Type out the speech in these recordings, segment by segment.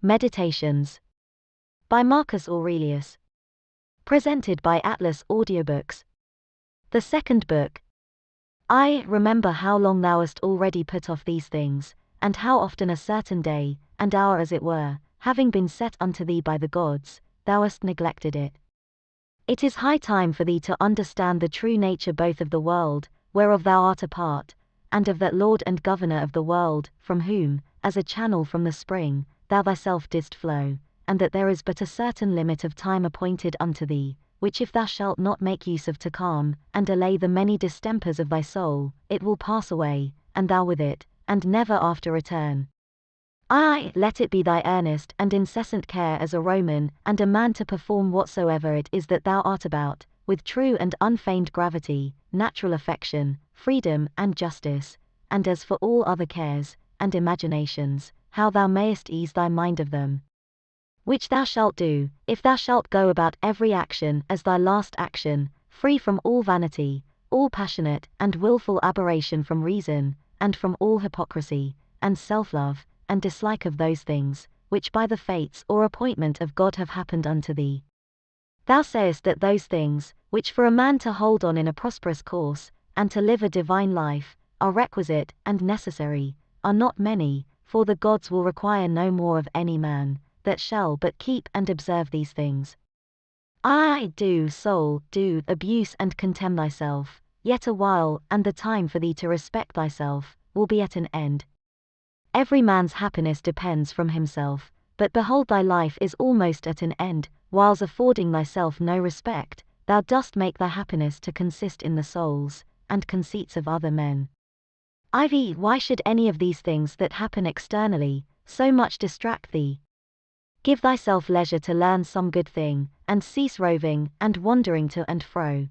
Meditations by Marcus Aurelius. Presented by Atlas Audiobooks. The second book. I remember how long thou hast already put off these things, and how often a certain day, and hour as it were, having been set unto thee by the gods, thou hast neglected it. It is high time for thee to understand the true nature both of the world, whereof thou art a part, and of that Lord and Governor of the world, from whom, as a channel from the spring, thou thyself didst flow, and that there is but a certain limit of time appointed unto thee, which if thou shalt not make use of to calm, and allay the many distempers of thy soul, it will pass away, and thou with it, and never after return. Aye, let it be thy earnest and incessant care as a Roman and a man to perform whatsoever it is that thou art about, with true and unfeigned gravity, natural affection, freedom and justice, and as for all other cares and imaginations, how thou mayest ease thy mind of them. Which thou shalt do, if thou shalt go about every action as thy last action, free from all vanity, all passionate and wilful aberration from reason, and from all hypocrisy, and self-love, and dislike of those things, which by the fates or appointment of God have happened unto thee. Thou sayest that those things, which for a man to hold on in a prosperous course, and to live a divine life, are requisite and necessary, are not many, for the gods will require no more of any man, that shall but keep and observe these things. Aye, do, soul, do, abuse and contemn thyself, yet a while, and the time for thee to respect thyself, will be at an end. Every man's happiness depends from himself, but behold thy life is almost at an end, whiles affording thyself no respect, thou dost make thy happiness to consist in the souls, and conceits of other men. Why should any of these things that happen externally, so much distract thee? Give thyself leisure to learn some good thing, and cease roving and wandering to and fro.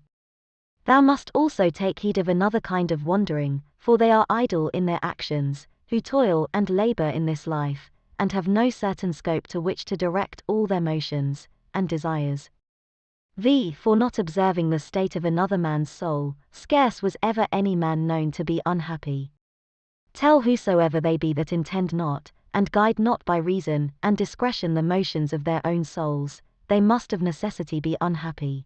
Thou must also take heed of another kind of wandering, for they are idle in their actions, who toil and labor in this life, and have no certain scope to which to direct all their motions and desires. For not observing the state of another man's soul, scarce was ever any man known to be unhappy. Tell whosoever they be that intend not, and guide not by reason and discretion the motions of their own souls, they must of necessity be unhappy.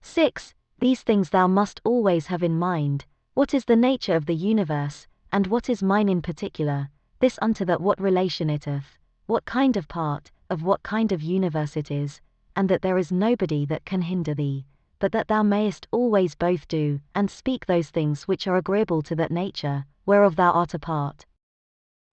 6. These things thou must always have in mind: what is the nature of the universe, and what is mine in particular, this unto that what relation it hath, what kind of part, of what kind of universe it is, and that there is nobody that can hinder thee, but that thou mayest always both do and speak those things which are agreeable to that nature, whereof thou art a part.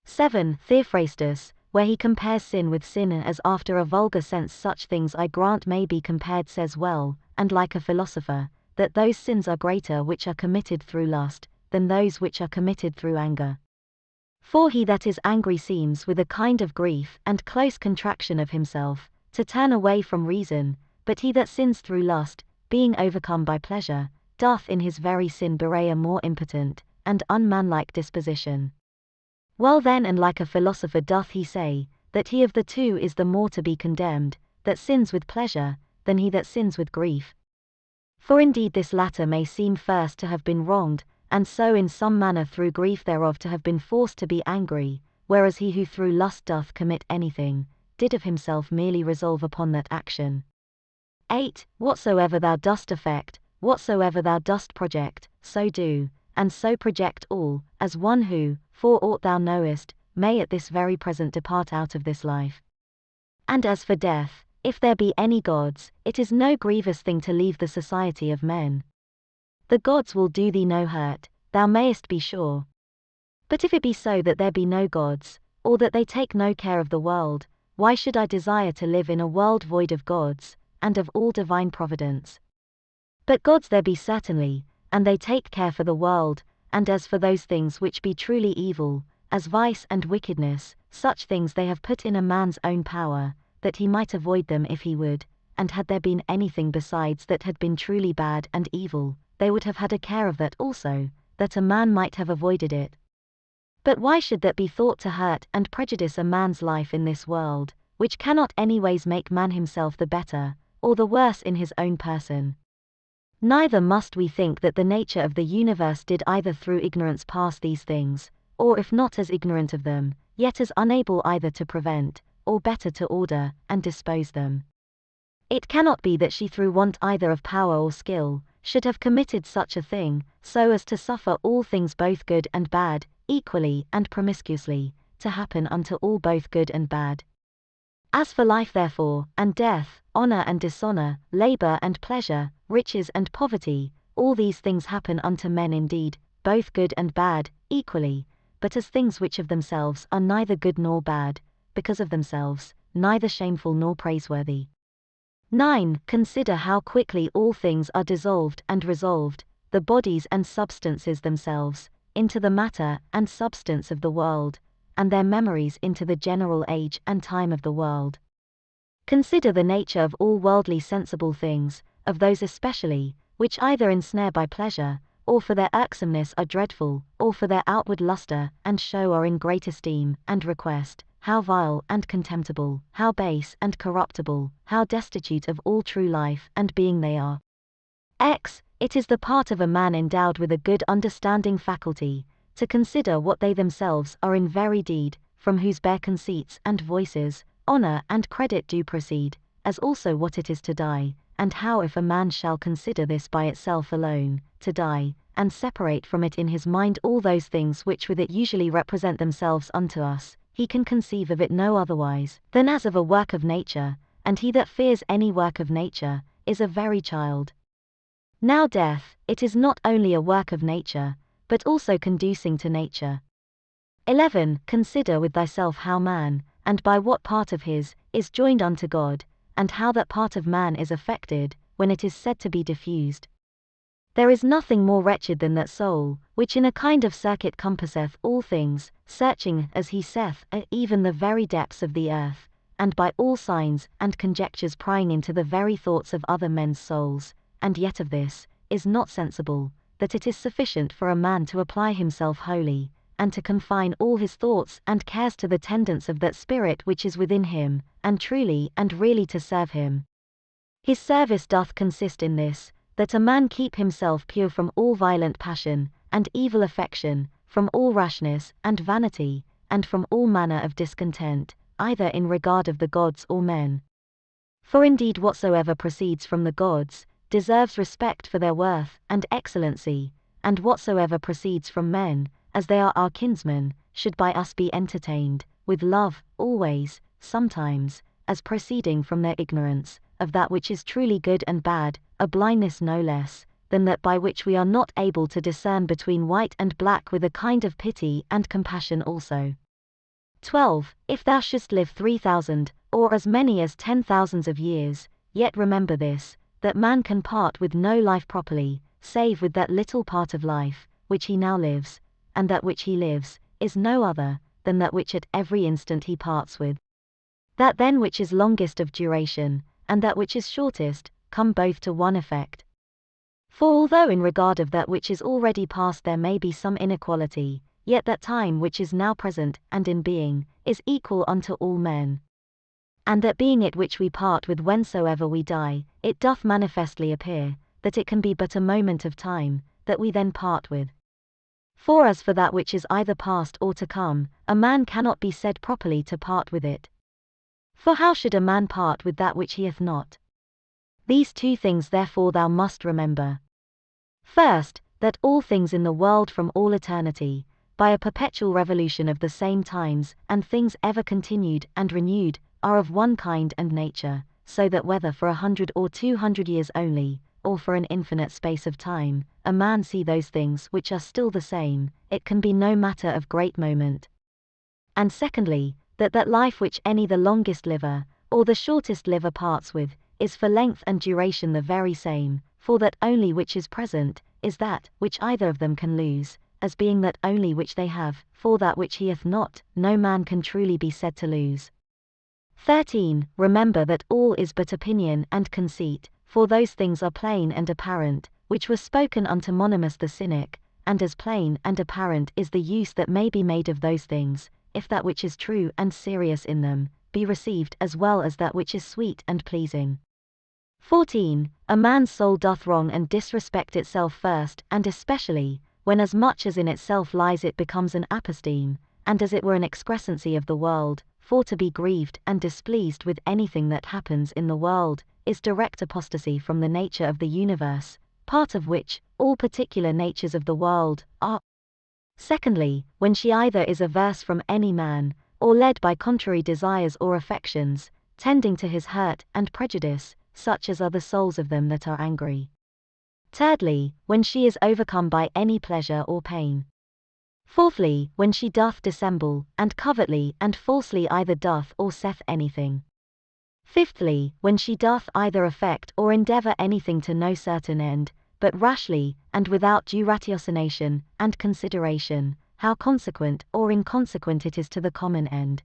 7. Theophrastus, where he compares sin with sin as after a vulgar sense such things I grant may be compared, says well, and like a philosopher, that those sins are greater which are committed through lust, than those which are committed through anger. For he that is angry seems with a kind of grief and close contraction of himself, to turn away from reason, but he that sins through lust, being overcome by pleasure, doth in his very sin bewray a more impotent and unmanlike disposition. Well then, and like a philosopher doth he say, that he of the two is the more to be condemned, that sins with pleasure, than he that sins with grief. For indeed this latter may seem first to have been wronged, and so in some manner through grief thereof to have been forced to be angry, whereas he who through lust doth commit anything, did of himself merely resolve upon that action. 8. Whatsoever thou dost affect, whatsoever thou dost project, so do, and so project all, as one who, for aught thou knowest, may at this very present depart out of this life. And as for death, if there be any gods, it is no grievous thing to leave the society of men. The gods will do thee no hurt, thou mayest be sure. But if it be so that there be no gods, or that they take no care of the world, why should I desire to live in a world void of gods, and of all divine providence? But gods there be certainly, and they take care for the world, and as for those things which be truly evil, as vice and wickedness, such things they have put in a man's own power, that he might avoid them if he would, and had there been anything besides that had been truly bad and evil, they would have had a care of that also, that a man might have avoided it. But why should that be thought to hurt and prejudice a man's life in this world, which cannot anyways make man himself the better, or the worse in his own person? Neither must we think that the nature of the universe did either through ignorance pass these things, or if not as ignorant of them, yet as unable either to prevent, or better to order and dispose them. It cannot be that she through want either of power or skill, should have committed such a thing, so as to suffer all things both good and bad, equally and promiscuously, to happen unto all both good and bad. As for life therefore, and death, honor and dishonor, labor and pleasure, riches and poverty, all these things happen unto men indeed, both good and bad, equally, but as things which of themselves are neither good nor bad, because of themselves, neither shameful nor praiseworthy. 9. Consider how quickly all things are dissolved and resolved, the bodies and substances themselves, into the matter and substance of the world, and their memories into the general age and time of the world. Consider the nature of all worldly sensible things, of those especially, which either ensnare by pleasure, or for their irksomeness are dreadful, or for their outward lustre and show are in great esteem and request, how vile and contemptible, how base and corruptible, how destitute of all true life and being they are. It is the part of a man endowed with a good understanding faculty, to consider what they themselves are in very deed, from whose bare conceits and voices, honor and credit do proceed, as also what it is to die, and how if a man shall consider this by itself alone, to die, and separate from it in his mind all those things which with it usually represent themselves unto us, he can conceive of it no otherwise than as of a work of nature, and he that fears any work of nature, is a very child. Now death, it is not only a work of nature, but also conducing to nature. 11. Consider with thyself how man, and by what part of his, is joined unto God, and how that part of man is affected, when it is said to be diffused. There is nothing more wretched than that soul, which in a kind of circuit compasseth all things, searching, as he saith, even the very depths of the earth, and by all signs and conjectures prying into the very thoughts of other men's souls, and yet of this, is not sensible, that it is sufficient for a man to apply himself wholly, and to confine all his thoughts and cares to the tendance of that spirit which is within him, and truly and really to serve him. His service doth consist in this, that a man keep himself pure from all violent passion, and evil affection, from all rashness and vanity, and from all manner of discontent, either in regard of the gods or men. For indeed whatsoever proceeds from the gods, deserves respect for their worth and excellency, and whatsoever proceeds from men, as they are our kinsmen, should by us be entertained, with love, always, sometimes, as proceeding from their ignorance, of that which is truly good and bad, a blindness no less, than that by which we are not able to discern between white and black with a kind of pity and compassion also. 12. If thou shouldst live 3,000, or as many as 10,000 of years, yet remember this, that man can part with no life properly, save with that little part of life, which he now lives, and that which he lives, is no other, than that which at every instant he parts with. That then which is longest of duration, and that which is shortest, come both to one effect. For although in regard of that which is already past there may be some inequality, yet that time which is now present and in being, is equal unto all men. And that being it which we part with whensoever we die, it doth manifestly appear, that it can be but a moment of time, that we then part with. For as for that which is either past or to come, a man cannot be said properly to part with it. For how should a man part with that which he hath not? These two things therefore thou must remember. First, that all things in the world from all eternity, by a perpetual revolution of the same times, and things ever continued and renewed, are of one kind and nature, so that whether for 100 or 200 years only, or for an infinite space of time, a man see those things which are still the same, it can be no matter of great moment. And secondly, that life which any the longest liver, or the shortest liver parts with, is for length and duration the very same, for that only which is present, is that which either of them can lose, as being that only which they have, for that which he hath not, no man can truly be said to lose. 13. Remember that all is but opinion and conceit, for those things are plain and apparent, which were spoken unto Monimus the Cynic, and as plain and apparent is the use that may be made of those things, if that which is true and serious in them, be received as well as that which is sweet and pleasing. 14. A man's soul doth wrong and disrespect itself first, and especially, when as much as in itself lies it becomes an aposteme, and as it were an excrescency of the world, for to be grieved and displeased with anything that happens in the world, is direct apostasy from the nature of the universe, part of which, all particular natures of the world, are. Secondly, when she either is averse from any man, or led by contrary desires or affections, tending to his hurt and prejudice, such as are the souls of them that are angry. Thirdly, when she is overcome by any pleasure or pain. Fourthly, when she doth dissemble, and covertly and falsely either doth or saith anything. Fifthly, when she doth either affect or endeavour anything to no certain end, but rashly, and without due ratiocination and consideration, how consequent or inconsequent it is to the common end.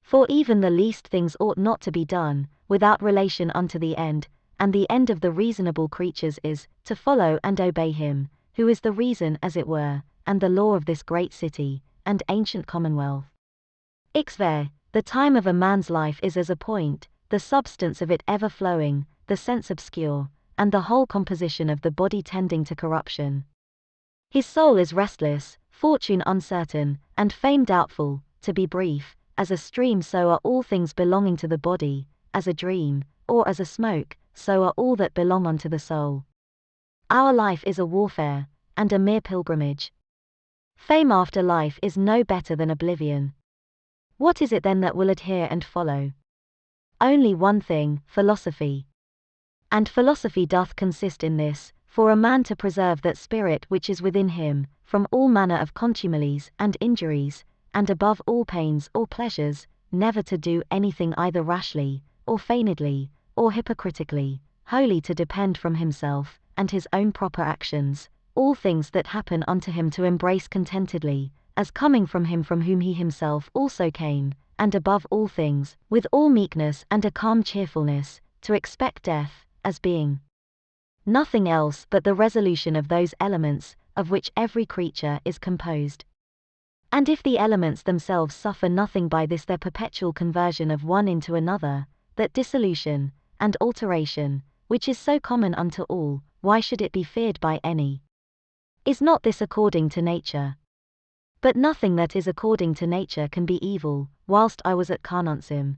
For even the least things ought not to be done, without relation unto the end, and the end of the reasonable creatures is, to follow and obey him, who is the reason as it were, and the law of this great city, and ancient commonwealth. Ixver, the time of a man's life is as a point, the substance of it ever flowing, the sense obscure, and the whole composition of the body tending to corruption. His soul is restless, fortune uncertain, and fame doubtful, to be brief, as a stream so are all things belonging to the body, as a dream, or as a smoke, so are all that belong unto the soul. Our life is a warfare, and a mere pilgrimage. Fame after life is no better than oblivion. What is it then that will adhere and follow? Only one thing, philosophy. And philosophy doth consist in this, for a man to preserve that spirit which is within him, from all manner of contumelies and injuries, and above all pains or pleasures, never to do anything either rashly, or feignedly, or hypocritically, wholly to depend from himself, and his own proper actions, all things that happen unto him to embrace contentedly, as coming from him from whom he himself also came, and above all things, with all meekness and a calm cheerfulness, to expect death, as being nothing else but the resolution of those elements, of which every creature is composed. And if the elements themselves suffer nothing by this their perpetual conversion of one into another, that dissolution and alteration, which is so common unto all, why should it be feared by any? Is not this according to nature? But nothing that is according to nature can be evil. Whilst I was at Carnunsim,